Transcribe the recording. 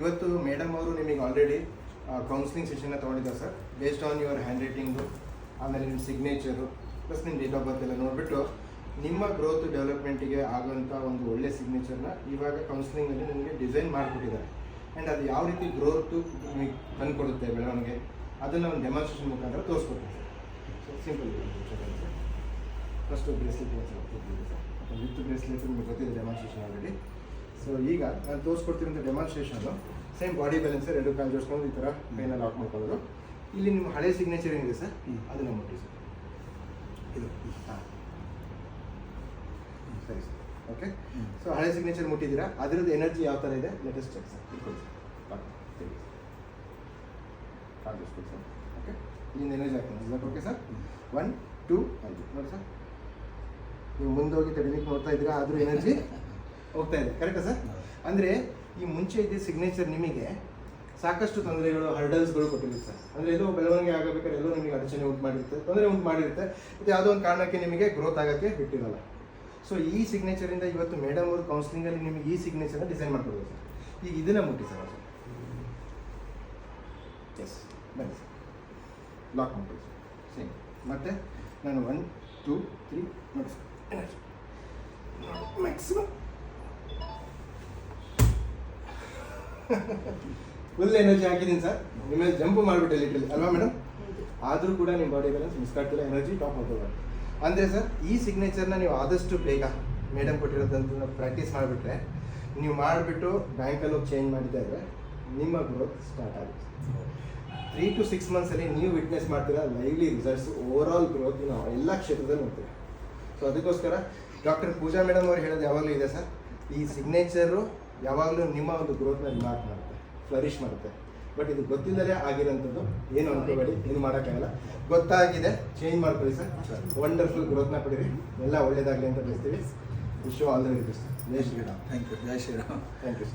ಇವತ್ತು ಮೇಡಮ್ ಅವರು ನಿಮಗೆ ಆಲ್ರೆಡಿ ಕೌನ್ಸಿಲಿಂಗ್ ಸೆಷನ್ನ ತೊಗೊಂಡಿದ್ದಾರೆ sir. Based on your handwriting, ಆಮೇಲೆ ನಿಮ್ಮ ಸಿಗ್ನೇಚರು ಪ್ಲಸ್ ನಿಮ್ಮ ಡೇಟ್ ಆಫ್ ಬರ್ತ್ ಎಲ್ಲ ನೋಡಿಬಿಟ್ಟು ನಿಮ್ಮ ಗ್ರೋತ್ ಡೆವಲಪ್ಮೆಂಟಿಗೆ ಆಗುವಂಥ ಒಂದು ಒಳ್ಳೆ ಸಿಗ್ನೇಚರ್ನ ಇವಾಗ ಕೌನ್ಸಿಲಿಂಗಲ್ಲಿ ನಿಮಗೆ ಡಿಸೈನ್ ಮಾಡಿಕೊಟ್ಟಿದ್ದಾರೆ. ಆ್ಯಂಡ್ ಅದು ಯಾವ ರೀತಿ ಗ್ರೋತು ನಿಮಗೆ ತಂದುಕೊಡುತ್ತೆ ಬೆಳವಣಿಗೆ, ಅದನ್ನು ಒಂದು ಡೆಮಾನ್ಸ್ಟ್ರೇಷನ್ ಮುಖಾಂತರ ತೋರಿಸ್ಕೊಡ್ತೀನಿ sir. So simple sir. First bracelet ಕೊಡ್ತಿದ್ದೆ ಸರ್. ವಿತ್ ಬ್ರೇಸ್ಲೆಟ್ ನಿಮಗೆ ಗೊತ್ತಿದೆ ಡೆಮಾನ್ಸ್ಟ್ರೇಷನ್ ಆಲ್ರೆಡಿ. ಸೊ ಈಗ ನಾನು ತೋರಿಸ್ಕೊಡ್ತಿರೋಂಥ ಡೆಮಾನ್ಸ್ಟ್ರೇಷನು ಸೇಮ್ ಬಾಡಿ ಬ್ಯಾಲೆನ್ಸರ್ ಎರಡು ಕಾಲು ಜೋಡಿಸ್ಕೊಂಡು ಈ ಥರ ಕೈನ ಲಾಕ್ ಮಾಡ್ಕೊಳ್ಳೋದು. ಇಲ್ಲಿ ನಿಮ್ಮ ಹಳೆ ಸಿಗ್ನೇಚರ್ ಏನಿದೆ ಸರ್ ಅದನ್ನು ಮುಟ್ಟಿ ಸರ್. ಇದು ಹಾಂ ಸರಿ ಸರ್. ಓಕೆ. ಸೊ ಹಳೆ ಸಿಗ್ನೇಚರ್ ಮುಟ್ಟಿದ್ದೀರಾ, ಅದರದ್ದು ಎನರ್ಜಿ ಯಾವ ಥರ ಇದೆ ಲೇಟೆಸ್ಟ್ ಚೆಕ್ ಸರ್. ಇಟ್ಕೊಳ್ಳಿ ಸರ್. ಕಾಲು ಜೋಡಿಸ್ಕೊಳ್ಳಿ ಸರ್. ಓಕೆ. ಇಲ್ಲಿಂದ ಎನರ್ಜಿ ಆಗ್ತಾನೆ. Okay sir. 1 2 5 ನೋಡಿ ಸರ್. ನೀವು ಮುಂದೋಗಿ ತೆಡಿಲಿಕ್ಕೆ ನೋಡ್ತಾ ಇದ್ದೀರಾ, ಆದರೂ ಎನರ್ಜಿ ಹೋಗ್ತಾ ಇದೆ. ಕರೆಕ್ಟಾ ಸರ್? ಅಂದರೆ ಈ ಮುಂಚೆ ಇದ್ದ ಸಿಗ್ನೇಚರ್ ನಿಮಗೆ ಸಾಕಷ್ಟು ತೊಂದರೆಗಳು, ಹರ್ಡಲ್ಸ್ಗಳು ಕೊಟ್ಟಿರುತ್ತೆ ಸರ್. ಅಂದರೆ ಎಲ್ಲೋ ಬೆಳವಣಿಗೆ ಆಗಬೇಕಾದ್ರೆ ಎಲ್ಲೋ ನಿಮಗೆ ಅಡಚಣೆ ಉಂಟು ಮಾಡಿರುತ್ತೆ, ತೊಂದರೆ ಉಂಟು ಮಾಡಿರುತ್ತೆ. ಮತ್ತು ಯಾವುದೋ ಒಂದು ಕಾರಣಕ್ಕೆ ನಿಮಗೆ ಗ್ರೋತ್ ಆಗೋಕ್ಕೆ ಬಿಟ್ಟಿರಲ್ಲ. ಸೊ ಈ ಸಿಗ್ನೇಚರಿಂದ ಇವತ್ತು ಮೇಡಮ್ ಅವರು ಕೌನ್ಸಿಲಿಂಗಲ್ಲಿ ನಿಮಗೆ ಈ ಸಿಗ್ನೇಚರ್ನ ಡಿಸೈನ್ ಮಾಡ್ಕೊಡ್ಬೋದು ಸರ್. ಈಗ ಇದನ್ನು ಮುಟ್ಟಿ ಸರ್. ಎಸ್ ಬನ್ನಿ ಸರ್. ಲಾಕ್ ಮಾಡ್ಕೊಳ್ಳಿ ಸರ್. ಸೇಮ್ ಮತ್ತು ನಾನು 1 2 3 ನೋಡಿ ಸರ್. ಮ್ಯಾಕ್ಸಿಮಮ್ ಫುಲ್ ಎನರ್ಜಿ ಹಾಕಿದ್ದೀನಿ ಸರ್. ನಿಮ್ಮ ಜಂಪ್ ಮಾಡಿಬಿಟ್ಟೆ ಲಿಟ್ರಲಿ ಅಲ್ವಾ ಮೇಡಮ್? ಆದರೂ ಕೂಡ ನಿಮ್ಮ ಬಾಡಿ ಬ್ಯಾಲೆನ್ಸ್ ಮಿಸ್ ಆಗ್ತಿಲ್ಲ, ಎನರ್ಜಿ ಟಾಪ್ ಆಗ್ತದೆ. ಅಂದರೆ ಸರ್ ಈ ಸಿಗ್ನೇಚರ್ನ ನೀವು ಆದಷ್ಟು ಬೇಗ ಮೇಡಮ್ ಕೊಟ್ಟಿರೋದಂತ ಪ್ರಾಕ್ಟೀಸ್ ಮಾಡಿಬಿಟ್ರೆ, ನೀವು ಮಾಡಿಬಿಟ್ಟು ಬ್ಯಾಂಕಲ್ಲಿ ಹೋಗಿ ಚೇಂಜ್ ಮಾಡಿದ್ದೆ ಅಂದರೆ ನಿಮ್ಮ ಗ್ರೋತ್ ಸ್ಟಾರ್ಟ್ ಆಗುತ್ತೆ. 3 to 6 ಮಂತ್ಸಲ್ಲಿ ನೀವು ವಿಟ್ನೆಸ್ ಮಾಡ್ತೀರಾ lively results, over all growth ನಾವು ಎಲ್ಲ ಕ್ಷೇತ್ರದಲ್ಲಿ ನೋಡ್ತೀವಿ. ಸೊ ಅದಕ್ಕೋಸ್ಕರ ಡಾಕ್ಟರ್ ಪೂಜಾ ಮೇಡಮ್ ಅವರು ಹೇಳೋದು ಯಾವಾಗಲೂ ಇದೆ ಸರ್, ಈ ಸಿಗ್ನೇಚರು ಯಾವಾಗಲೂ ನಿಮ್ಮ ಒಂದು ಗ್ರೋತ್ನ ರಿಮಾರ್ಕ್ ಮಾಡುತ್ತೆ, ಫ್ಲರಿಶ್ ಮಾಡುತ್ತೆ. ಬಟ್ ಇದು ಗೊತ್ತಿಲ್ಲದೆ ಆಗಿರೋಂಥದ್ದು ಏನು ಅನ್ಕೋಬೇಡಿ, ಏನು ಮಾಡೋಕ್ಕಾಗಲ್ಲ. ಗೊತ್ತಾಗಿದೆ, ಚೇಂಜ್ ಮಾಡ್ಕೊಳ್ಳಿ ಸರ್. ವಂಡರ್ಫುಲ್ ಗ್ರೋತ್ನ ಪಡೀರಿ, ಎಲ್ಲ ಒಳ್ಳೇದಾಗಲಿ ಅಂತ ಬಯಸ್ತೀವಿ. Wish you all the very best. ಜೈ ಶ್ರೀರಾಮ್. Thank you. ಜೈ ಶ್ರೀರಾಮ್. Thank you sir.